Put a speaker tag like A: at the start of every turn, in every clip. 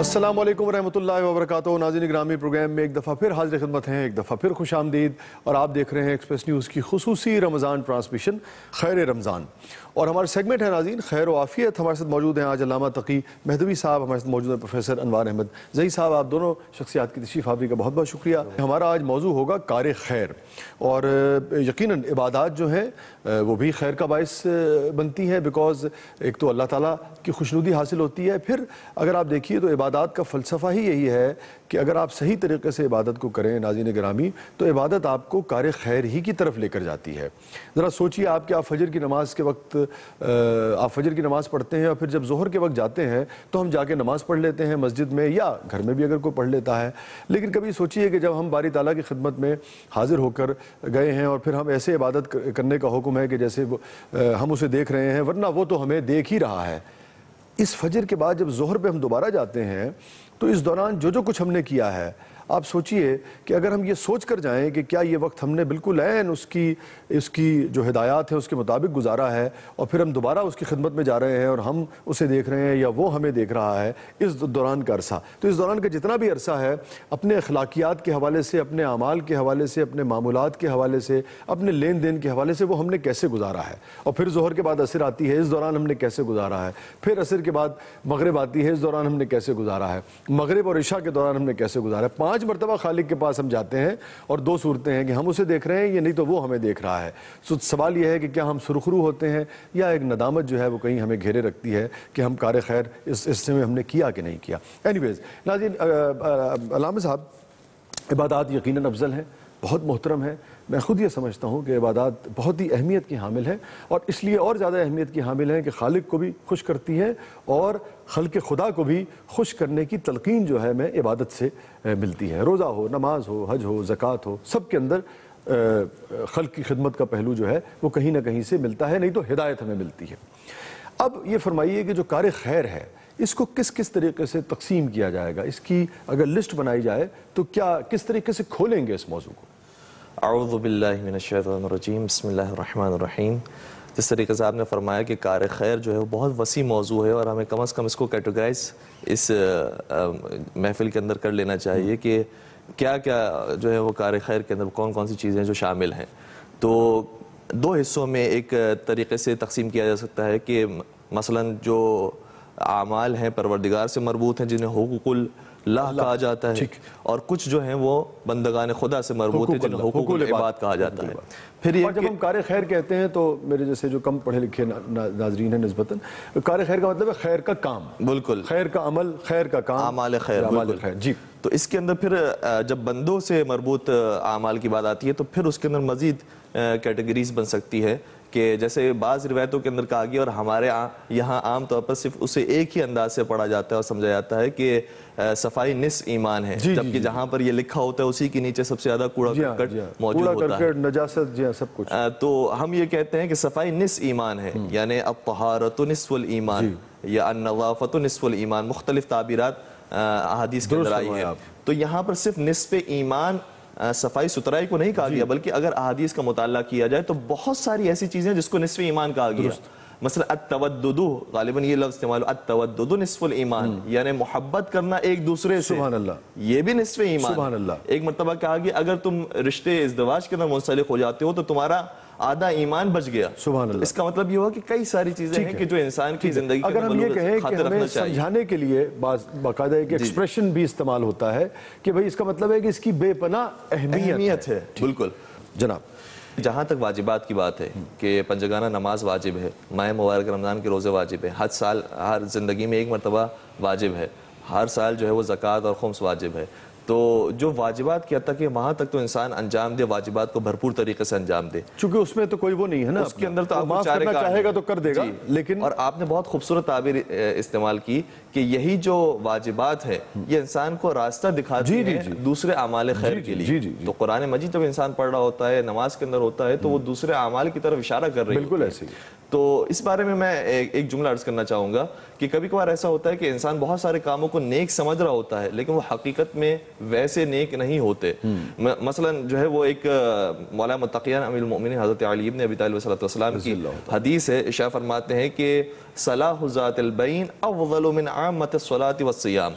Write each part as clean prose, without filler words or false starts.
A: السلام علیکم ورحمۃ اللہ وبرکاتہ۔ ناظرین گرامی، پروگرام میں ایک دفعہ پھر حاضر خدمت ہیں، ایک دفعہ پھر خوش آمدید، اور آپ دیکھ رہے ہیں ایکسپریس نیوز کی خصوصی رمضان ٹرانسمیشن خیر رمضان، اور ہمارا سیگمنٹ ہے ناظرین خیر و عافیت۔ ہمارے ساتھ موجود ہیں آج علامہ تقی مہدوی صاحب، ہمارے ساتھ موجود ہیں پروفیسر انوار احمد زئی صاحب۔ آپ دونوں شخصیات کی تشریف آوری کا بہت بہت شکریہ۔ ہمارا آج موضوع ہوگا کار خیر، اور یقیناً عبادات جو ہیں وہ بھی خیر کا باعث بنتی ہیں، بیکاز ایک تو اللہ تعالیٰ کی خوشنودی حاصل ہوتی ہے، پھر اگر آپ دیکھیے تو عبادات کا فلسفہ ہی یہی ہے کہ اگر آپ صحیح طریقے سے عبادت کو کریں ناظرین گرامی، تو عبادت آپ کو کار خیر ہی کی طرف لے کر جاتی ہے۔ ذرا سوچئے آپ کہ آپ فجر کی نماز کے وقت آپ فجر کی نماز پڑھتے ہیں، اور پھر جب ظہر کے وقت جاتے ہیں تو ہم جا کے نماز پڑھ لیتے ہیں مسجد میں یا گھر میں بھی اگر کوئی پڑھ لیتا ہے، لیکن کبھی سوچئے کہ جب ہم باری تعالیٰ کی خدمت میں حاضر ہو کر گئے ہیں اور پھر ہم ایسے عبادت کرنے کا حکم ہے کہ جیسے ہم اسے دیکھ رہے ہیں، ورنہ وہ تو ہمیں دیکھ ہی رہا ہے۔ اس فجر کے بعد جب ظہر پہ ہم دوبارہ جاتے ہیں تو اس دوران جو کچھ ہم نے کیا ہے، آپ سوچئے کہ اگر ہم یہ سوچ کر جائیں کہ کیا یہ وقت ہم نے بالکل عین اس کی جو ہدایات ہیں اس کے مطابق گزارا ہے، اور پھر ہم دوبارہ اس کی خدمت میں جا رہے ہیں اور ہم اسے دیکھ رہے ہیں یا وہ ہمیں دیکھ رہا ہے اس دوران کا عرصہ، تو اس دوران کا جتنا بھی عرصہ ہے اپنے اخلاقیات کے حوالے سے، اپنے اعمال کے حوالے سے، اپنے معمولات کے حوالے سے، اپنے لین دین کے حوالے سے وہ ہم نے کیسے گزارا ہے، اور پھر ظہر کے بعد عصر آتی ہے، اس دوران ہم نے کیسے گزارا ہے، پھر عصر کے بعد مغرب آتی ہے، اس دوران ہم نے کیسے گزارا ہے، مغرب اور عشاء کے دوران ہم نے کیسے گزارا ہے۔ 5 مرتبہ خالق کے پاس ہم جاتے ہیں اور 2 صورتیں ہیں کہ ہم اسے دیکھ رہے ہیں یا نہیں تو وہ ہمیں دیکھ رہا ہے۔ سوال یہ ہے کہ کیا ہم سرخرو ہوتے ہیں یا ایک ندامت جو ہے وہ کہیں ہمیں گھیرے رکھتی ہے کہ ہم کار خیر اس حصے میں ہم نے کیا کہ نہیں کیا۔ اینیویز ناظرین، علامہ صاحب، عبادات یقیناً افضل ہیں، بہت محترم ہے۔ میں خود یہ سمجھتا ہوں کہ عبادات بہت ہی اہمیت کی حامل ہے، اور اس لیے اور زیادہ اہمیت کی حامل ہیں کہ خالق کو بھی خوش کرتی ہے اور خلق خدا کو بھی خوش کرنے کی تلقین جو ہے ہمیں عبادت سے ملتی ہے۔ روزہ ہو، نماز ہو، حج ہو، زکوٰۃ ہو، سب کے اندر خلق کی خدمت کا پہلو جو ہے وہ کہیں نہ کہیں سے ملتا ہے، نہیں تو ہدایت ہمیں ملتی ہے۔ اب یہ فرمائیے کہ جو کار خیر ہے اس کو کس طریقے سے تقسیم کیا جائے گا، اس کی اگر لسٹ بنائی جائے تو کس طریقے سے کھولیں گے اس موضوع کو؟
B: اعوذ باللہ من الشیطان الرجیم، بسم اللہ الرحمن الرحیم۔ جس طریقے سے آپ نے فرمایا کہ کار خیر جو ہے وہ بہت وسیع موضوع ہے، اور ہمیں کم از کم اس کو کیٹیگرائز اس محفل کے اندر کر لینا چاہیے کہ کیا جو ہے وہ کار خیر کے اندر کون سی چیزیں جو شامل ہیں۔ تو 2 حصوں میں ایک طریقے سے تقسیم کیا جا سکتا ہے کہ مثلاً جو اعمال ہیں پروردگار سے مربوط ہیں جنہیں حقوق اللہ کہا جاتا ہے، اور کچھ جو ہیں وہ بندگان خدا سے مربوط ہیں جنہیں حقوق العباد کہا جاتا ہے۔ پھر یہ
A: جب ہم کار خیر کہتے ہیں تو میرے جیسے جو کم پڑھے لکھے ناظرین ہیں نسبتاً، کار خیر کا مطلب ہے خیر کا کام، بالکل خیر کا عمل، خیر کا کام، اعمال خیر، اعمال خیر۔ جی،
B: تو اس کے اندر پھر جب بندوں سے مربوط اعمال کی بات آتی ہے تو پھر اس کے اندر مزید کیٹیگریز بن سکتی ہے کہ جیسے بعض روایتوں کے اندر کہا گیا، اور ہمارے یہاں عام طور پر صرف اسے ایک ہی انداز سے پڑھا جاتا ہے اور سمجھا جاتا ہے کہ صفائی نصف ایمان ہے، جبکہ جہاں پر یہ لکھا ہوتا ہے اسی کے نیچے سب سے زیادہ کوڑا کرکٹ موجود ہوتا ہے،
A: نجاست، سب کچھ۔
B: تو ہم یہ کہتے ہیں کہ صفائی نصف ایمان ہے، یعنی الطہارۃ نصف الایمان یا النظافۃ نصف الایمان، مختلف تعبیرات احادیث کے اندر آئی ہیں۔ تو یہاں پر صرف نصف ایمان صفائی ستھرائی کو نہیں کہا گیا، بلکہ اگر احادیث کا مطالعہ کیا جائے تو بہت ساری ایسی چیزیں جس کو نصف ایمان کہا گیا۔ مثلا التودد، غالباً یہ لفظ استعمال، التودد نصف الایمان، یعنی محبت کرنا ایک دوسرے سے،
A: سبحان اللہ،
B: یہ بھی نصف ایمان۔
A: سبحان اللہ۔
B: ایک مرتبہ کہا گیا اگر تم رشتے ازدواج کے اندر منسلک ہو جاتے ہو تو تمہارا آدھا ایمان بچ گیا۔
A: سبحان اللہ۔
B: اس کا مطلب یہ ہوا کہ کئی ساری چیزیں ہیں کہ جو انسان کی زندگی کے
A: اگر ہم یہ کہیں کہ ہمیں سمجھانے کے لیے باقاعدہ ایک ایکسپریشن بھی استعمال ہوتا ہے کہ بھئی اس کا مطلب ہے کہ اس کی بے پناہ اہمیت ہے۔
B: بالکل
A: جناب،
B: جہاں تک واجبات کی بات ہے کہ پنجگانہ نماز واجب ہے، ماہ مبارک رمضان کے روزے واجب ہے، حج سال ہر زندگی میں ایک مرتبہ واجب ہے، ہر سال جو ہے وہ زکوٰۃ اور خمس واجب ہے۔ تو جو واجبات کی حد تک ہے وہاں تک تو انسان انجام دے، واجبات کو بھرپور طریقے سے انجام دے،
A: چونکہ اس میں تو کوئی وہ نہیں ہے نا،
B: اس کے اندر تو آپ
A: معاف کرنا چاہے گا تو کر دے گا، لیکن
B: اور آپ نے بہت خوبصورت تعبیر استعمال کی کہ یہی جو واجبات ہے یہ انسان کو راستہ دکھاتی ہے دوسرے اعمال خیر کے لیے۔ تو قرآن مجید جب انسان پڑھ رہا ہوتا ہے، نماز کے اندر ہوتا ہے، تو وہ دوسرے اعمال کی طرف اشارہ کر رہی ہے،
A: بالکل ایسے ہی۔
B: تو اس بارے میں ایک جملہ عرض کرنا چاہوں گا کہ کبھی کبھار ایسا ہوتا ہے کہ انسان بہت سارے کاموں کو نیک سمجھ رہا ہوتا ہے لیکن وہ حقیقت میں ویسے نیک نہیں ہوتے. مثلا جو ہے وہ ایک مولا متقیان امیر المؤمنین حضرت علی ابن ابی طالب صلی اللہ علیہ وسلم کی حدیث ہے. ارشاد فرماتے ہیں کہ صلاح ذات البین افضل من عامۃ الصلاۃ والصیام,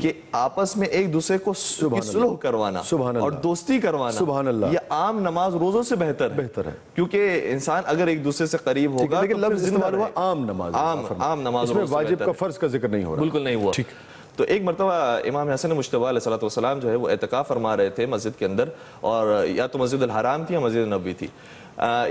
B: کہ آپس میں ایک دوسرے کو صلح کروانا اور دوستی کروانا یہ عام نماز روزوں سے بہتر ہے, کیونکہ انسان اگر ایک دوسرے سے قریب ہوگا.
A: لیکن لفظ استعمال ہوا عام نماز,
B: عام نماز,
A: اس میں واجب کا فرض کا ذکر نہیں ہو رہا,
B: بالکل نہیں ہوا. تو ایک مرتبہ امام حسن مجتبیٰ علیہ السلام جو ہے وہ اعتکاف فرما رہے تھے مسجد کے اندر, اور یا تو مسجد الحرام تھی یا مسجد نبوی تھی.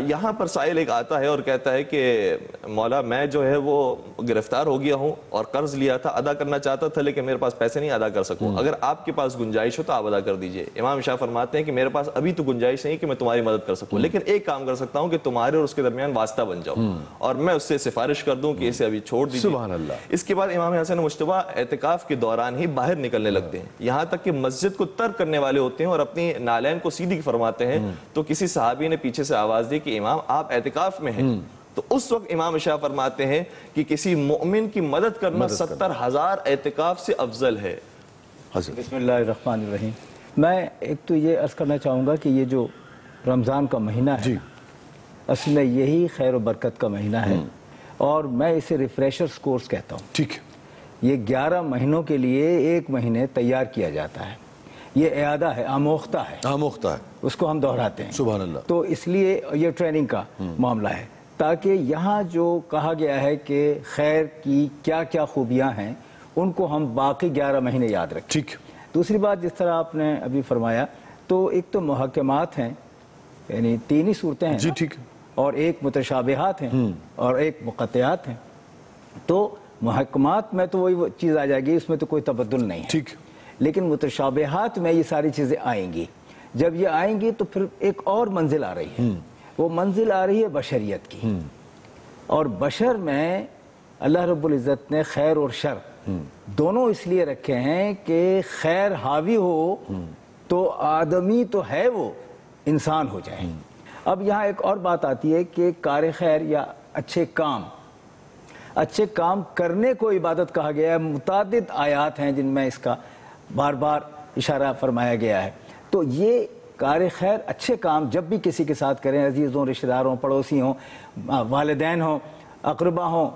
B: یہاں پر سائل ایک آتا ہے اور کہتا ہے کہ مولا میں جو ہے وہ گرفتار ہو گیا ہوں اور قرض لیا تھا, ادا کرنا چاہتا تھا لیکن میرے پاس پیسے نہیں ادا کر سکوں, اگر آپ کے پاس گنجائش ہو تو آپ ادا کر دیجئے. امام شاہ فرماتے ہیں کہ میرے پاس ابھی تو گنجائش نہیں کہ میں تمہاری مدد کر سکوں, لیکن ایک کام کر سکتا ہوں کہ تمہارے اور اس کے درمیان واسطہ بن جاؤں اور میں اس سے سفارش کر دوں کہ اسے ابھی چھوڑ دیجئے.
A: سبحان اللہ.
B: اس کے بعد امام حسن مجتبیٰ اعتکاف کے دوران ہی باہر نکلنے لگتے ہیں, یہاں تک کہ مسجد کو ترک کرنے والے ہوتے ہیں اور اپنی نالین کو سیدھی فرماتے ہیں. تو کسی صحابی نے پیچھے سے آواز دی کہ امام آپ اعتکاف میں ہیں. تو اس وقت امام شاہ فرماتے ہیں کہ کسی مومن کی مدد کرنا 70,000 اعتکاف سے افضل ہے.
C: بسم اللہ الرحمن الرحیم. میں ایک تو یہ عرض کرنا چاہوں گا کہ یہ جو رمضان کا مہینہ ہے اصل میں یہی خیر و برکت کا مہینہ ہے, اور میں اسے ریفریشرز کورس کہتا ہوں.
A: ٹھیک,
C: یہ 11 مہینوں کے لیے ایک مہینے تیار کیا جاتا ہے. یہ اعادہ ہے, آموختہ ہے, اس کو ہم دہراتے ہیں.
A: سبحان اللہ.
C: تو اس لیے یہ ٹریننگ کا معاملہ ہے, تاکہ یہاں جو کہا گیا ہے کہ خیر کی کیا کیا خوبیاں ہیں ان کو ہم باقی 11 مہینے یاد رکھیں.
A: ٹھیک.
C: دوسری بات جس طرح آپ نے ابھی فرمایا, تو ایک تو محکمات ہیں, یعنی 3 ہی صورتیں ہیں,
A: جی ٹھیک,
C: اور ایک متشابہات ہیں اور ایک مقطعات ہیں. تو محکمات میں تو وہی چیز آ جائے گی, اس میں تو کوئی تبدل نہیں ہے.
A: ٹھیک.
C: لیکن متشابہات میں یہ ساری چیزیں آئیں گی. جب یہ آئیں گی تو پھر ایک اور منزل آ رہی ہے, وہ منزل آ رہی ہے بشریت کی. اور بشر میں اللہ رب العزت نے خیر اور شر دونوں اس لیے رکھے ہیں کہ خیر حاوی ہو تو آدمی تو ہے وہ انسان ہو جائے. اب یہاں ایک اور بات آتی ہے کہ کار خیر یا اچھے کام کرنے کو عبادت کہا گیا ہے. متعدد آیات ہیں جن میں اس کا بار بار اشارہ فرمایا گیا ہے. تو یہ کار خیر, اچھے کام جب بھی کسی کے ساتھ کریں, عزیز ہوں, رشتہ دار ہوں, پڑوسی ہوں, والدین ہوں, اقربا ہوں,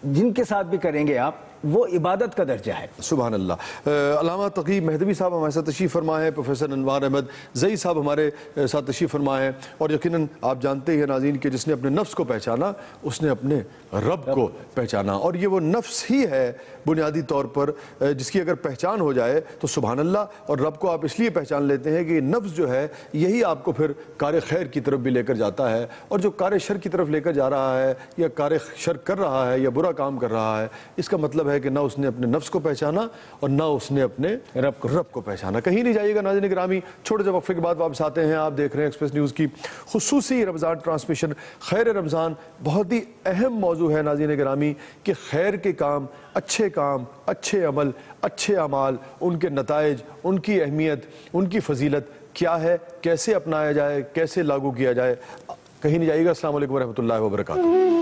C: جن کے ساتھ بھی کریں گے آپ, وہ عبادت کا درجہ ہے.
A: سبحان اللہ. علامہ تقی مہدوی صاحب ہمارے ساتھ تشریف فرما ہے, پروفیسر انوار احمد زئی صاحب ہمارے ساتھ تشریف فرما ہے, اور یقیناً آپ جانتے ہیں ناظرین کہ جس نے اپنے نفس کو پہچانا اس نے اپنے رب کو پہچانا, اور یہ وہ نفس ہی ہے بنیادی طور پر جس کی اگر پہچان ہو جائے تو سبحان اللہ. اور رب کو آپ اس لیے پہچان لیتے ہیں کہ نفس جو ہے یہی آپ کو پھر کار خیر کی طرف بھی لے کر جاتا ہے, اور جو کار شر کی طرف لے کر جا رہا ہے یا کار شر کر رہا ہے یا برا کام کر رہا ہے, اس کا مطلب ہے کہ نہ اس نے اپنے نفس کو پہچانا اور نہ اس نے اپنے رب کو پہچانا. کہیں نہیں جائیے گا ناظرین گرامی, چھوٹے سے وقفے کے بعد واپس آتے ہیں. آپ دیکھ رہے ہیں ایکسپریس نیوز کی خصوصی رمضان ٹرانسمیشن خیر رمضان. بہت ہی اہم موضوع ہے ناظرین گرامی کہ خیر کے کام, اچھے عمل, اچھے اعمال, ان کے نتائج, ان کی اہمیت, ان کی فضیلت کیا ہے, کیسے اپنایا جائے, کیسے لاگو کیا جائے. کہیں نہیں جائیے گا. السلام علیکم ورحمۃ اللہ وبرکاتہ.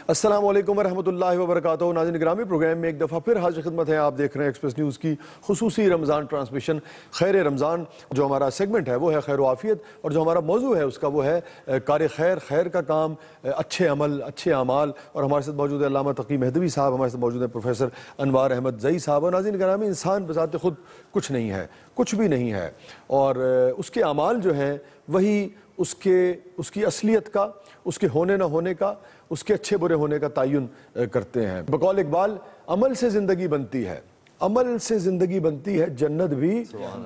A: السلام علیکم ورحمۃ اللہ وبرکاتہ. ناظرین گرامی, پروگرام میں ایک دفعہ پھر حاضر خدمت ہے. آپ دیکھ رہے ہیں ایکسپریس نیوز کی خصوصی رمضان ٹرانسمیشن خیر رمضان. جو ہمارا سیگمنٹ ہے وہ ہے خیر و عافیت, اور جو ہمارا موضوع ہے اس کا وہ ہے کار خیر, خیر کا کام, اچھے عمل, اچھے اعمال. اور ہمارے ساتھ موجود ہے علامہ تقی مہدوی صاحب, ہمارے ساتھ موجود ہے پروفیسر انوار احمد زئی صاحب. اور ناظرین گرامی, انسان بذات خود کچھ نہیں ہے, کچھ بھی نہیں ہے, اور اس کے اعمال جو ہیں وہی اس کی اصلیت کا, اس کے ہونے نہ ہونے کا, اس کے اچھے برے ہونے کا تعین کرتے ہیں. بقول اقبال, عمل سے زندگی بنتی ہے, عمل سے زندگی بنتی ہے, جنت بھی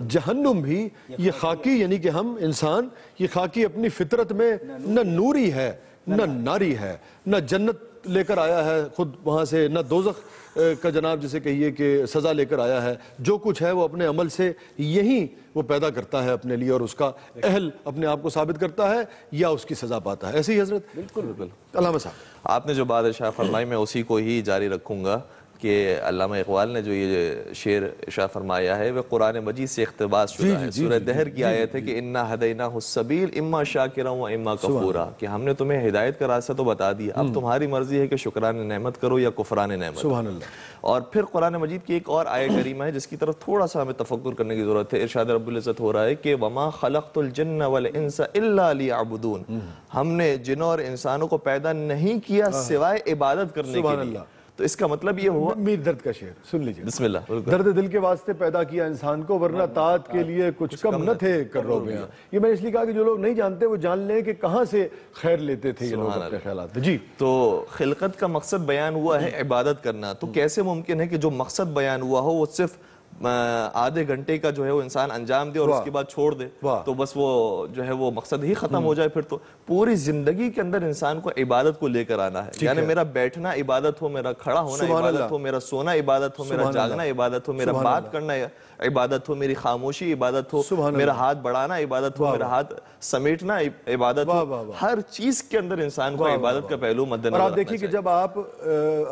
A: جہنم بھی. یہ خاکی یعنی کہ ہم انسان, یہ خاکی اپنی فطرت میں نہ نوری ہے نہ ناری ہے, نہ جنت لے کر آیا ہے خود وہاں سے، نہ دوزخ کا جناب جسے کہیے کہ سزا لے کر آیا ہے. جو کچھ ہے وہ اپنے عمل سے یہی وہ پیدا کرتا ہے اپنے لیے، اور اس کا اہل اپنے آپ کو ثابت کرتا ہے یا اس کی سزا پاتا ہے. ایسے ہی حضرت؟
B: بالکل.
A: علامہ صاحب
B: آپ نے جو بات ارشاد فرمائی میں اسی کو ہی جاری رکھوں گا کہ علامہ اقبال نے جو یہ شعر ارشاد فرمایا ہے وہ قرآن مجید سے اقتباس شدہ ہے. سورہ دہر کی آیت ہے کہ انا ہدیناہ السبیل اما شاکرا و اما کفورا، کہ ہم نے تمہیں ہدایت کا راستہ تو بتا دیا، اب تمہاری مرضی ہے کہ شکران نعمت کرو یا کفران نعمت.
A: سبحان اللہ.
B: اور پھر قرآن مجید کی ایک اور آیت کریمہ ہے جس کی طرف تھوڑا سا ہمیں تفکر کرنے کی ضرورت ہے. ارشاد رب العزت ہو رہا ہے کہ وما خلقت الجن والانس الا لیعبدون، ہم نے جنوں اور انسانوں کو پیدا نہیں کیا سوائے عبادت کرنے کے لیے. تو اس کا مطلب یہ ہوا،
A: میر درد کا شعر سن لیجیے.
B: بسم اللہ.
A: درد دل کے واسطے پیدا کیا انسان کو، ورنہ طاعت کے لیے کچھ کم نہ تھے کرو بیاں. یہ میں اس لیے کہا کہ جو لوگ نہیں جانتے وہ جان لیں کہ کہاں سے خیر لیتے تھے یہ لوگ اپنے خیالات. جی.
B: تو خلقت کا مقصد بیان ہوا ہے عبادت کرنا، تو کیسے ممکن ہے کہ جو مقصد بیان ہوا ہو وہ صرف آدھے گھنٹے کا جو ہے وہ انسان انجام دے اور اس کے بعد چھوڑ دے تو بس وہ جو ہے وہ مقصد ہی ختم ہو جائے؟ پھر تو پوری زندگی کے اندر انسان کو عبادت کو لے کر آنا ہے. یعنی میرا بیٹھنا عبادت ہو، میرا کھڑا ہونا عبادت ہو، میرا سونا عبادت ہو، میرا جاگنا عبادت ہو، میرا بات کرنا عبادت ہو، میری خاموشی عبادت ہو، میرا ہاتھ بڑھانا عبادت ہو، میرا ہاتھ سمیٹنا عبادت ہو. ہر چیز کے اندر انسان کو عبادت کا پہلو مد نظر.
A: اور آپ دیکھیے کہ جب آپ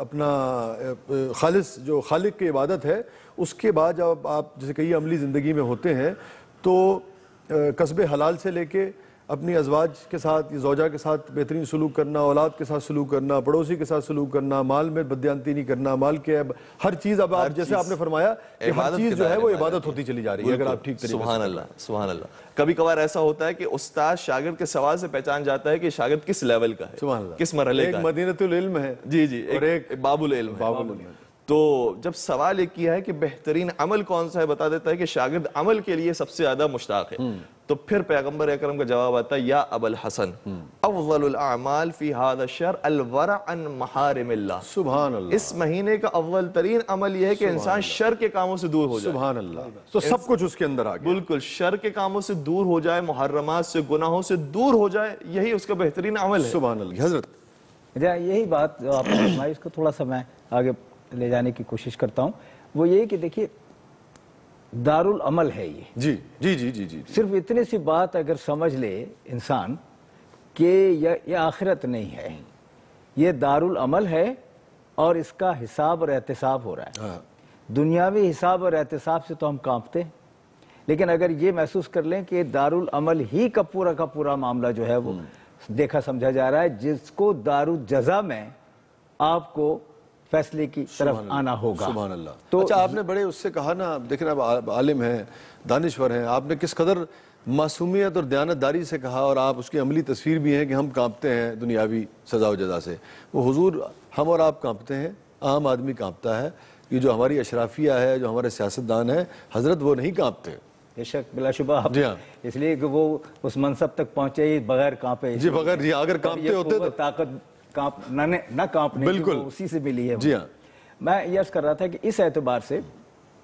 A: اپنا خالص جو خالق کی عبادت ہے اس کے بعد جب آپ جیسے کہیے عملی زندگی میں ہوتے ہیں تو کسب حلال سے لے کے اپنی ازواج کے ساتھ، زوجہ کے ساتھ بہترین سلوک کرنا، اولاد کے ساتھ سلوک کرنا، پڑوسی کے ساتھ سلوک کرنا، مال میں بددیانتی نہیں کرنا، مال کے ہر چیز. اب آپ جیسے آپ نے فرمایا کہ ہر چیز جو ہے وہ عبادت ہوتی چلی جا رہی ہے اگر آپ ٹھیک طریقے سے.
B: سبحان اللہ سبحان اللہ. کبھی کبھار ایسا ہوتا ہے کہ استاد شاگرد کے سوال سے پہچان جاتا ہے کہ شاگرد کس لیول کا ہے،
A: سبحان اللہ،
B: کس مرحلے کا ہے.
A: ایک مدینۃ العلم ہے
B: جی اور ایک باب العلم ہے. تو جب سوال ایک کیا ہے کہ بہترین عمل کون سا ہے، بتا دیتا ہے کہ شاگرد عمل کے لیے سب سے زیادہ مشتاق ہے. تو پھر پیغمبر اکرم کا جواب آتا ہے یا ابا الحسن افضل الاعمال فی هذا الشهر الورع عن محارم اللہ.
A: سبحان اللہ.
B: اس مہینے کا اول ترین عمل یہ ہے کہ انسان شر کے کاموں سے دور ہو جائے.
A: سبحان اللہ. تو سب کچھ اس کے اندر آ گیا.
B: بالکل شر کے کاموں سے دور ہو جائے، محرمات سے، گناہوں سے دور ہو جائے، یہی اس کا بہترین عمل ہے.
A: سبحان اللہ. حضرت
C: یہی بات جو آپ نے فرمائی اس کو تھوڑا سا میں آگے لے جانے کی کوشش کرتا ہوں. وہ یہ کہ دیکھیے دار العمل ہے یہ.
A: جی جی جی جی جی.
C: صرف اتنی سی بات اگر سمجھ لے انسان کہ یہ آخرت نہیں ہے، یہ دار العمل ہے اور اس کا حساب اور احتساب ہو رہا ہے. دنیاوی حساب اور احتساب سے تو ہم کانپتے ہیں، لیکن اگر یہ محسوس کر لیں کہ دار العمل ہی کا پورا معاملہ جو ہے وہ دیکھا سمجھا جا رہا ہے، جس کو دار الجزا میں آپ کو فیصلے کی طرف آنا ہوگا.
A: سبحان اللہ. تو اچھا آپ نے بڑے اس سے کہا نا، دیکھیں آپ عالم ہیں، دانشور ہیں، آپ نے کس قدر معصومیت اور دیانتداری سے کہا، اور آپ اس کی عملی تصویر بھی ہیں کہ ہم کانپتے ہیں دنیاوی سزا و جزا سے. وہ حضور ہم اور آپ کانپتے ہیں، عام آدمی کانپتا ہے. یہ جو ہماری اشرافیہ ہے، جو ہمارے سیاستدان ہیں حضرت، وہ نہیں کانپتے.
C: بے شک بلا شبہ.
A: جی ہاں.
C: اس لیے کہ وہ اس منصب تک پہنچے ہی بغیر کانپے.
A: جی بغیر، جی اگر کانپتے ہوتے تو
C: طاقت نہ کانپنے
A: بالکل
C: اسی سے ملی ہے.
A: جی ہاں.
C: میں یہ عرض کر رہا تھا کہ اس اعتبار سے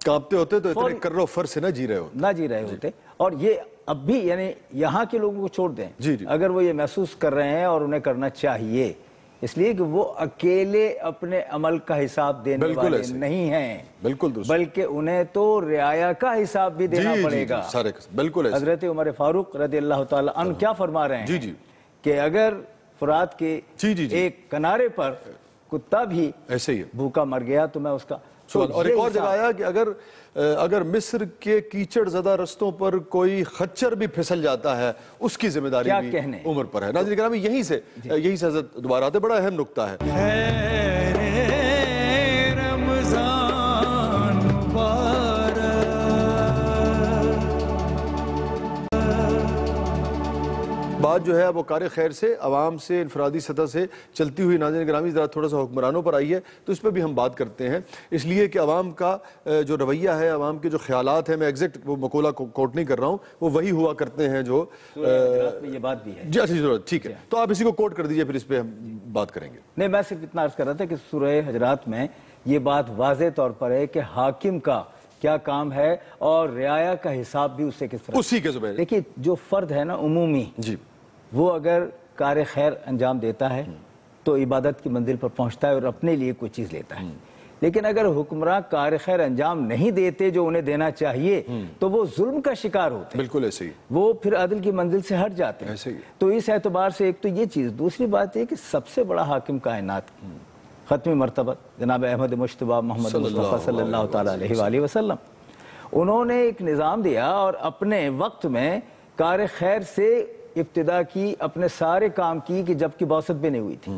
A: کانپتے ہوتے تو اتنے کر و فر سے نہ جی رہے ہوتے. اور یہ اب بھی یعنی یہاں کے لوگوں کو چھوڑ دیں، اگر وہ یہ محسوس کر رہے ہیں اور انہیں کرنا چاہیے، اس لیے کہ وہ اکیلے اپنے عمل کا حساب دینے والے نہیں ہیں، بلکہ انہیں تو رعایا کا حساب بھی دینا پڑے گا. بالکل.
C: حضرت عمر فاروق رضی اللہ تعالی عنہ کیا فرما رہے ہیں کہ اگر فرات کے ایک کنارے پر کتا بھی ایسے ہی بھوکا مر گیا تو میں اس کا.
A: اور ایک اور جگہ آیا کہ اگر مصر کے کیچڑ زدہ رستوں پر کوئی خچر بھی پھسل جاتا ہے اس کی ذمہ داری بھی عمر پر ہے. ناظرین کرام یہیں سے حضرت دوبارہ آتے. بڑا اہم نکتہ ہے. بات جو ہے وہ کار خیر سے، عوام سے، انفرادی سطح سے چلتی ہوئی ناظرین گرامی ذرا تھوڑا سا حکمرانوں پر آئی ہے، تو اس پہ بھی ہم بات کرتے ہیں. اس لیے کہ عوام کا جو رویہ ہے، عوام کے جو خیالات ہیں، میں ایگزیکٹ وہ مقولہ کوٹ نہیں کر رہا ہوں، وہ وہی ہوا کرتے ہیں جو
C: یہ بات بھی ہے.
A: جی اچھی ضرورت، ٹھیک ہے. تو آپ اسی کو کوٹ کر دیجئے، پھر اس پہ ہم بات کریں گے.
C: نہیں، میں صرف اتنا عرض کر رہا تھا کہ سورہ حجرات میں یہ بات واضح طور پر ہے کہ حاکم کا کیا کام ہے اور رعایا کا حساب بھی اسے کس طرح.
A: اسی کے ذمہ.
C: دیکھیے جو فرد ہے نا عمومی، وہ اگر کار خیر انجام دیتا ہے تو عبادت کی منزل پر پہنچتا ہے اور اپنے لیے کوئی چیز لیتا ہے. لیکن اگر حکمراں کار خیر انجام نہیں دیتے جو انہیں دینا چاہیے تو وہ ظلم کا شکار ہوتے ہیں.
A: بالکل ایسے ہی.
C: وہ پھر عدل کی منزل سے ہٹ جاتے ہیں.
A: ایسے ہی.
C: تو اس اعتبار سے ایک تو یہ چیز. دوسری بات یہ کہ سب سے بڑا حاکم کائنات ختمی مرتبہ جناب احمد مجتبیٰ محمد مصطفیٰ صلی اللہ تعالیٰ علیہ وآلہ وسلم، انہوں نے ایک نظام دیا اور اپنے وقت میں کار خیر سے ابتدا کی، اپنے سارے کام کی کہ جب کی بعثت بھی نہیں ہوئی تھی.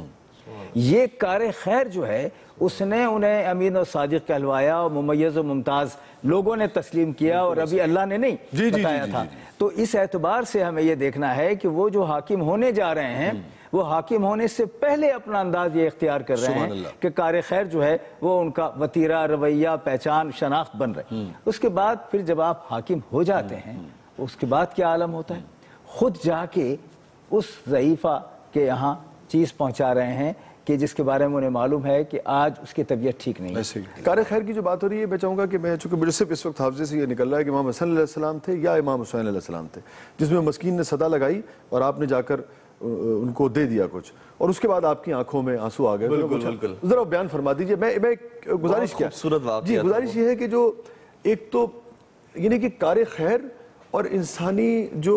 C: یہ کار خیر جو ہے اس نے انہیں امین و صادق کہلوایا اور ممیز و ممتاز لوگوں نے تسلیم کیا، اور ابھی اللہ نے نہیں بتایا تھا. تو اس اعتبار سے ہمیں یہ دیکھنا ہے کہ وہ جو حاکم ہونے جا رہے ہیں وہ حاکم ہونے سے پہلے اپنا انداز یہ اختیار کر رہے ہیں کہ کار خیر جو ہے وہ ان کا وتیرہ، رویہ، پہچان، شناخت بن رہے. اس کے بعد پھر جب آپ حاکم ہو جاتے ہیں اس کے بعد کیا عالم ہوتا ہے؟ خود جا کے اس ضعیفہ کے یہاں چیز پہنچا رہے ہیں کہ جس کے بارے میں انہیں معلوم ہے کہ آج اس کی طبیعت ٹھیک نہیں ہے.
A: کار خیر کی جو بات ہو رہی ہے، میں چاہوں گا کہ میں چونکہ مجھے صرف اس وقت حافظے سے یہ نکل رہا ہے کہ امام حسن علیہ السلام تھے یا امام حسین علیہ السلام تھے، جس میں مسکین نے صدا لگائی اور آپ نے جا کر ان کو دے دیا کچھ، اور اس کے بعد آپ کی آنکھوں میں آنسو آ گئے.
B: بالکل.
A: ذرا بیان فرما دیجئے. میں گزارش کیا
B: خوبصورت واقعہ.
A: جی گزارش یہ ہے کہ جو ایک تو یعنی کہ کار خیر اور انسانی جو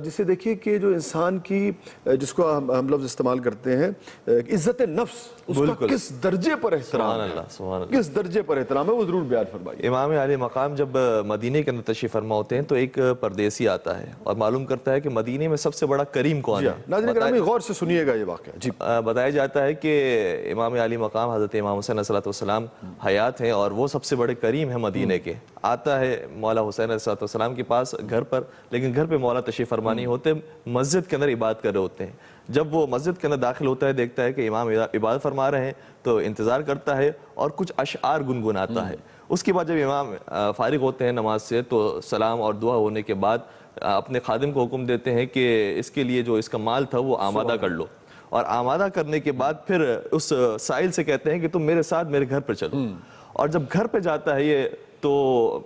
A: جسے دیکھیے کہ جو انسان کی جس کو ہم لفظ استعمال کرتے ہیں عزت نفس، اس کا کس درجے پر احترام ہے، کس درجے پر احترام ہے، وہ ضرور بیان فرمائیے.
B: امام عالی مقام جب مدینے کے اندر تشریف فرما ہوتے ہیں تو ایک پردیسی آتا ہے اور معلوم کرتا ہے کہ مدینے میں سب سے بڑا کریم کون ہے.
A: ناظرین گرامی غور سے سنیے گا یہ واقعہ. جی.
B: بتایا جاتا ہے کہ امام عالی مقام حضرت امام حسین علیہ السلام حیات ہیں اور وہ سب سے بڑے کریم ہیں مدینے کے. آتا ہے مولا حسین علیہ السلام کے پاس گھر پر، لیکن گھر پہ مولا تشریف فرما نہیں ہوتے، مسجد کے اندر عبادت کر رہے ہوتے ہیں. جب وہ مسجد کے اندر داخل ہوتا ہے دیکھتا ہے کہ امام عبادت فرما رہے ہیں تو انتظار کرتا ہے اور کچھ اشعار گنگناتا ہے. اس کے بعد جب امام فارغ ہوتے ہیں نماز سے تو سلام اور دعا ہونے کے بعد اپنے خادم کو حکم دیتے ہیں کہ اس کے لیے جو اس کا مال تھا وہ آمادہ کر لو، اور آمادہ کرنے کے بعد پھر اس سائل سے کہتے ہیں کہ تم میرے ساتھ میرے گھر پر چلو. اور جب گھر پہ جاتا ہے یہ تو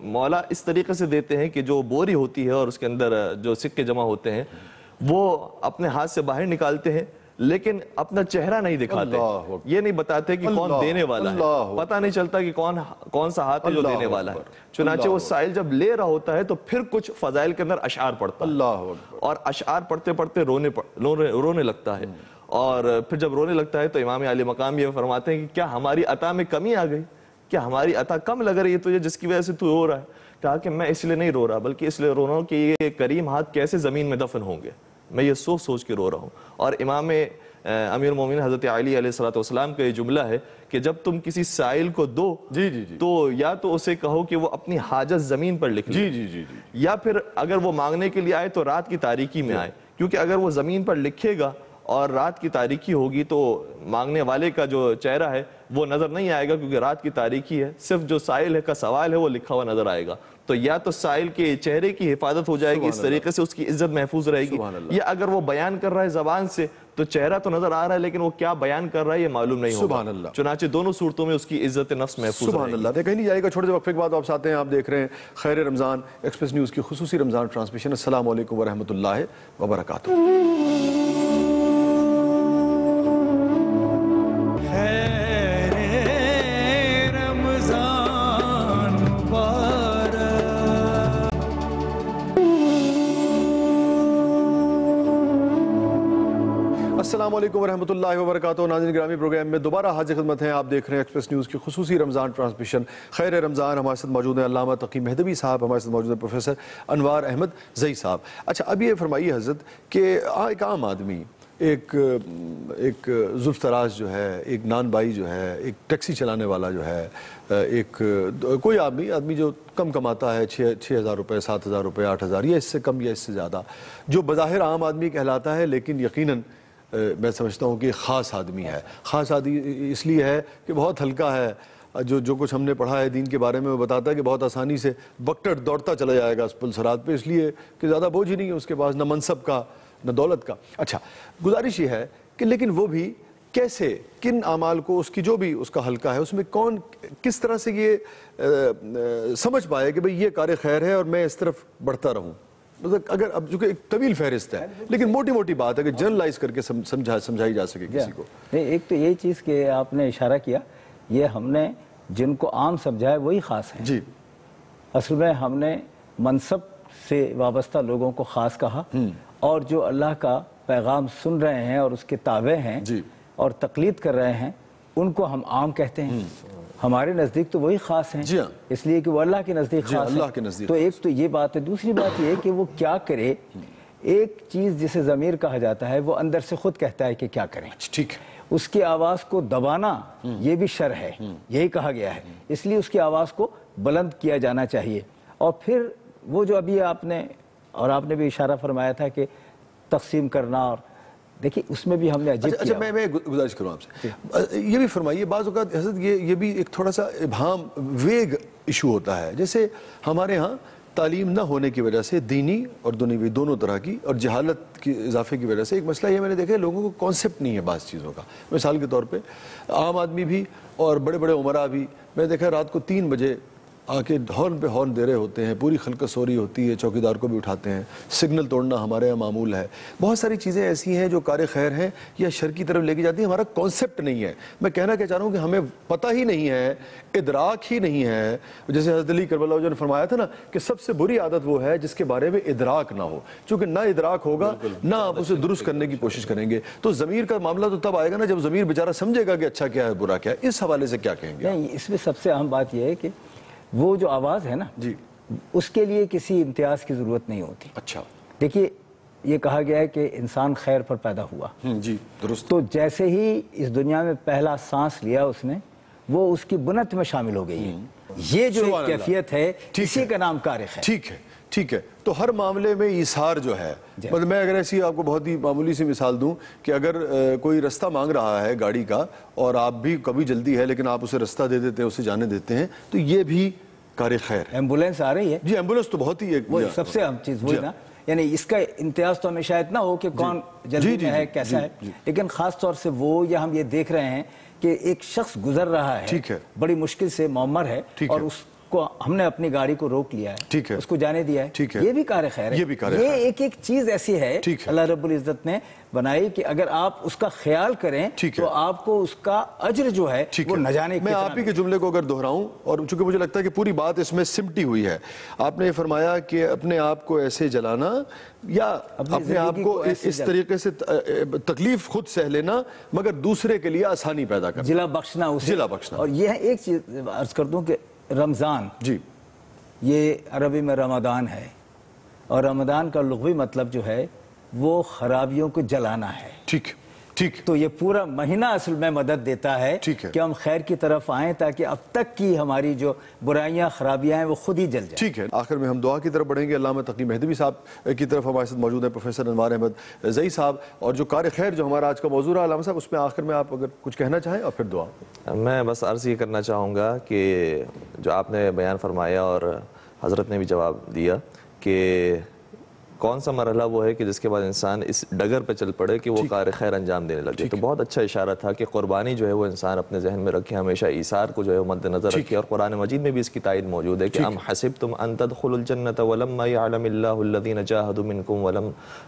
B: مولا اس طریقے سے دیتے ہیں کہ جو بوری ہوتی ہے اور اس کے اندر جو سکے جمع ہوتے ہیں وہ اپنے ہاتھ سے باہر نکالتے ہیں، لیکن اپنا چہرہ نہیں دکھاتے. یہ نہیں بتاتے کہ کون دینے والا ہے، پتہ نہیں چلتا کہ کون سا ہاتھ ہے جو دینے والا ہے. چنانچہ وہ سائل جب لے رہا ہوتا ہے تو پھر کچھ فضائل کے اندر اشعار پڑھتا ہے اور اشعار پڑھتے پڑھتے رونے لگتا ہے. اور پھر جب رونے لگتا ہے تو امام عالی مقام یہ فرماتے ہیں کہ کیا ہماری عطا میں کمی آ گئی، کیا ہماری عطا کم لگ رہی ہے تجھے جس کی وجہ سے تو رو رہا ہے؟ کہا کہ میں اس لیے نہیں رو رہا بلکہ اس لیے رو رہا ہوں کہ یہ کریم ہاتھ کیسے زمین میں دفن ہوں گے، میں یہ سوچ کے رو رہا ہوں. اور امام امیر المومنین حضرت علی علیہ السلام کا یہ جملہ ہے کہ جب تم کسی سائل کو دو تو یا تو اسے کہو کہ وہ اپنی حاجت زمین پر لکھ لے، یا پھر اگر وہ مانگنے کے لیے آئے تو رات کی تاریکی میں آئے، کیونکہ اگر وہ زمین پر لکھے گا اور رات کی تاریکی ہوگی تو مانگنے والے کا جو چہرہ ہے وہ نظر نہیں آئے گا، کیونکہ رات کی تاریکی ہے، صرف جو سائل ہے کا سوال ہے وہ لکھا ہوا نظر آئے گا. تو یا تو سائل کے چہرے کی حفاظت ہو جائے گی، اس طریقے سے اس کی عزت محفوظ رہے گی، یا اگر وہ بیان کر رہا ہے زبان سے تو چہرہ تو نظر آ رہا ہے لیکن وہ کیا بیان کر رہا ہے یہ معلوم نہیں ہوگا. چنانچہ دونوں صورتوں میں اس کی عزت نفس محفوظ رہے گی.
A: سبحان اللہ. کہیں نہیں جائے گا. چھوٹے سے وقفے کے بعد واپس آتے ہیں. آپ دیکھ رہے ہیں خیر رمضان ایکسپریس نیوز کی خصوصی رمضان ٹرانسمیشن. السلام علیکم ورحمۃ اللہ وبرکاتہ. السلام علیکم ورحمۃ اللہ وبرکاتہ. ناظرین گرامی پروگرام میں دوبارہ حاضر خدمت ہیں. آپ دیکھ رہے ہیں ایکسپریس نیوز کی خصوصی رمضان ٹرانسمیشن خیر رمضان. ہمارے ساتھ موجود ہیں علامہ تقی مہدوی صاحب، ہمارے ساتھ موجود ہیں پروفیسر انوار احمد زئی صاحب. اچھا اب یہ فرمائیے حضرت کہ ایک عام آدمی، ایک زلف تراز جو ہے، ایک نان بائی جو ہے، ایک ٹیکسی چلانے والا جو ہے، ایک کوئی آدمی جو کم کماتا ہے 6,000 روپے، 7,000 روپے، 8,000 یا اس سے کم یا اس سے زیادہ، جو بظاہر عام آدمی کہلاتا ہے لیکن یقیناً میں سمجھتا ہوں کہ خاص آدمی ہے. خاص آدمی اس لیے ہے کہ بہت ہلکا ہے. جو کچھ ہم نے پڑھا ہے دین کے بارے میں وہ بتاتا ہے کہ بہت آسانی سے بکٹر دوڑتا چلا جائے گا اس پل صراط پہ، اس لیے کہ زیادہ بوجھ ہی نہیں ہے اس کے پاس، نہ منصب کا نہ دولت کا. اچھا گزارش یہ ہے کہ لیکن وہ بھی کیسے، کن اعمال کو اس کی جو بھی اس کا حلقہ ہے اس میں کون کس طرح سے یہ سمجھ پائے کہ بھئی یہ کار خیر ہے اور میں اس طرف بڑھتا رہوں. مطلب اگر اب چونکہ ایک طویل فہرست ہے لیکن موٹی موٹی بات اگر جنرلائز کر کے سمجھائی جا سکے کسی کو.
C: نہیں، ایک تو یہی چیز کہ آپ نے اشارہ کیا، یہ ہم نے جن کو عام سمجھا ہے وہی خاص ہیں.
A: جی
C: اصل میں ہم نے منصب سے وابستہ لوگوں کو خاص کہا، اور جو اللہ کا پیغام سن رہے ہیں اور اس کے تابع ہیں
A: جی
C: اور تقلید کر رہے ہیں ان کو ہم عام کہتے ہیں. ہمارے نزدیک تو وہی خاص ہیں،
A: جی ہاں،
C: اس لیے کہ وہ اللہ کے نزدیک
A: جی
C: خاص
A: اللہ
C: ہیں.
A: کے نزدیک
C: تو ایک تو یہ بات ہے. دوسری بات یہ ہے کہ وہ کیا کرے. ایک چیز جسے ضمیر کہا جاتا ہے وہ اندر سے خود کہتا ہے کہ کیا کریں.
A: ٹھیک ہے.
C: اس کی آواز کو دبانا یہ بھی شر ہے، یہی کہا گیا ہے. اس لیے اس کی آواز کو بلند کیا جانا چاہیے. اور پھر وہ جو ابھی آپ نے بھی اشارہ فرمایا تھا کہ تقسیم کرنا، اور دیکھیے اس میں بھی ہم نے عجیب
A: اچھا میں گزارش کروں آپ سے یہ بھی فرمائیے. بعض اوقات حضرت یہ بھی ایک تھوڑا سا ابہام ویگ ایشو ہوتا ہے. جیسے ہمارے ہاں تعلیم نہ ہونے کی وجہ سے دینی اور دنیوی دونوں طرح کی اور جہالت کی اضافے کی وجہ سے ایک مسئلہ یہ میں نے دیکھا ہے لوگوں کو کانسیپٹ نہیں ہے بعض چیزوں کا. مثال کے طور پہ عام آدمی بھی اور بڑے بڑے عمرا بھی میں نے دیکھا ہے رات کو 3 بجے آ کے ہارن پہ ہارن دے رہے ہوتے ہیں. پوری خلقت سوری ہوتی ہے، چوکیدار کو بھی اٹھاتے ہیں. سگنل توڑنا ہمارے یہاں معمول ہے. بہت ساری چیزیں ایسی ہیں جو کار خیر ہیں یا شر کی طرف لے کے جاتی ہیں. ہمارا کانسیپٹ نہیں ہے. میں کہنا کیا چاہ رہا ہوں کہ ہمیں پتہ ہی نہیں ہے، ادراک ہی نہیں ہے. جیسے حضرت علی کربلا وجہ نے فرمایا تھا نا کہ سب سے بری عادت وہ ہے جس کے بارے میں ادراک نہ ہو. چونکہ نہ ادراک ہوگا نہ آپ اسے درست کرنے کی کوشش کریں گے. تو ضمیر کا معاملہ تو تب آئے گا نا جب ضمیر بیچارہ سمجھے گا کہ اچھا کیا ہے برا کیا ہے. اس حوالے سے کیا کہیں گے؟
C: نہیں، اس میں سب سے اہم بات یہ ہے کہ وہ جو آواز ہے نا
A: جی
C: اس کے لیے کسی امتیاز کی ضرورت نہیں ہوتی.
A: اچھا
C: دیکھیے یہ کہا گیا ہے کہ انسان خیر پر پیدا ہوا.
A: جی درست.
C: تو جیسے ہی اس دنیا میں پہلا سانس لیا اس نے، وہ اس کی بنت میں شامل ہو گئی ہے. یہ جو ایک کیفیت ہے اسی کا نام کار خیر.
A: ٹھیک ہے ٹھیک ہے. تو ہر معاملے میں ایثار جو ہے، مطلب میں اگر ایسی آپ کو بہت ہی معمولی سی مثال دوں کہ اگر کوئی رستہ مانگ رہا ہے گاڑی کا اور آپ بھی کبھی جلدی ہے لیکن آپ اسے رستہ دے دیتے ہیں، اسے جانے دیتے ہیں، تو یہ بھی کار خیر ہے.
C: ایمبولینس آ رہی ہے.
A: جی ایمبولینس تو بہت ہی ایک
C: وہ سب سے اہم چیز وہی نا. یعنی اس کا امتیاز تو ہمیں شاید نہ ہو کہ کون جلدی میں ہے کیسا ہے، لیکن خاص طور سے وہ یا ہم یہ دیکھ رہے ہیں کہ ایک شخص گزر رہا ہے بڑی مشکل سے، معمر ہے، اور اس کو ہم نے اپنی گاڑی کو روک لیا ہے، اس کو جانے دیا ہے. یہ بھی کار خیر ہے. یہ ایک ایک چیز ایسی ہے اللہ رب العزت نے بنائی کہ اگر آپ اس کا خیال کریں تو آپ کو اس کا اجر جو ہے وہ نہ جانے.
A: میں آپ ہی کے جملے کو اگر دہراؤں، اور چونکہ مجھے لگتا ہے کہ پوری بات اس میں سمٹی ہوئی ہے. آپ نے یہ فرمایا کہ اپنے آپ کو ایسے جلانا یا اپنے آپ کو اس طریقے سے تکلیف خود سہ لینا مگر دوسرے کے لیے آسانی پیدا کرنا،
C: جلا بخشنا اسے.
A: جلا بخشنا.
C: اور یہ ایک چیز عرض کر دوں کہ رمضان
A: جی
C: یہ عربی میں رمضان ہے، اور رمضان کا لغوی مطلب جو ہے وہ خرابیوں کو جلانا ہے.
A: ٹھیک ٹھیک.
C: تو یہ پورا مہینہ اصل میں مدد دیتا ہے کہ ہم خیر کی طرف آئیں تاکہ اب تک کی ہماری جو برائیاں خرابیاں ہیں وہ خود ہی جل جائیں.
A: ٹھیک ہے. آخر میں ہم دعا کی طرف بڑھیں گے. علامہ تقی مہدوی صاحب کی طرف ہمارے ساتھ موجود ہیں پروفیسر انوار احمد زئی صاحب، اور جو کار خیر جو ہمارا آج کا موضوع ہے علامہ صاحب، اس میں آخر میں آپ اگر کچھ کہنا چاہیں اور پھر دعا.
B: میں بس عرض یہ کرنا چاہوں گا کہ جو آپ نے بیان فرمایا اور حضرت نے بھی جواب دیا کہ کون سا مرحلہ وہ ہے کہ جس کے بعد انسان اس ڈگر پہ چل پڑے کہ وہ کار خیر انجام دینے لگے. تو بہت اچھا اشارہ تھا کہ قربانی جو ہے وہ انسان اپنے ذہن میں رکھے، ہمیشہ ایثار کو جو ہے وہ مد نظر رکھے. اور قرآن مجید میں بھی اس کی تائید موجود ہے کہ ام حسبتم ان تدخلوا الجنۃ ولما يعلم الله الذين جاهدوا منكم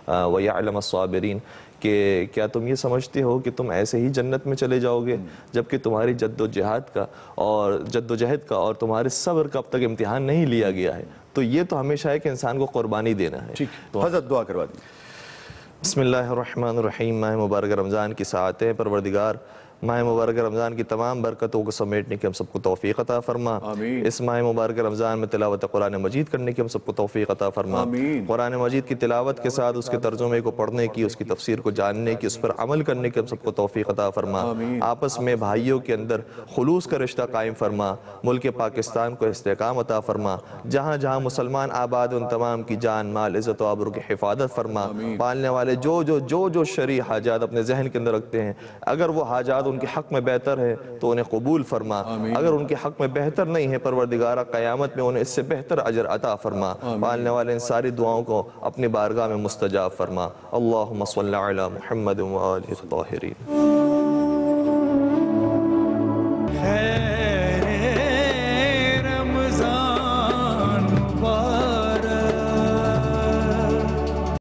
B: ويعلم الصابرين، کہ کیا تم یہ سمجھتے ہو کہ تم ایسے ہی جنت میں چلے جاؤ گے جبکہ تمہاری جد و جہد کا اور تمہارے صبر کا اب تک امتحان نہیں لیا گیا ہے. تو یہ تو ہمیشہ ہے کہ انسان کو قربانی دینا ہے.
A: حضرت دعا کروا دی.
B: بسم اللہ الرحمن الرحیم. ماہ مبارک رمضان کی ساعتیں پروردگار ماہ مبارک رمضان کی تمام برکتوں کو سمیٹنے کی ہم سب کو توفیق عطا فرما. اس ماہ مبارک رمضان میں تلاوت قرآن مجید کرنے کی ہم سب کو توفیق عطا فرما. قرآن مجید کی تلاوت کے ساتھ اس کے ترجمے کو پڑھنے کی، اس کی تفسیر کو جاننے کی، اس پر عمل کرنے کی ہم سب کو توفیق عطا فرما. آپس میں بھائیوں کے اندر خلوص کا رشتہ قائم فرما. ملک پاکستان کو استحکام عطا فرما. جہاں جہاں مسلمان آباد ان تمام کی جان مال عزت و آبرو کی حفاظت فرما. پالنے والے جو شرعی حاجات اپنے ذہن کے اندر رکھتے ہیں، اگر وہ حاجات ان کے حق میں بہتر ہے تو انہیں قبول فرما. اگر ان کے حق میں بہتر نہیں ہے پروردگارہ قیامت میں انہیں اس سے بہتر اجر عطا فرما. پالنے والے ان ساری دعاؤں کو اپنی بارگاہ میں مستجاب فرما. اللہم صلی علی محمد و آلہ الطاہرین.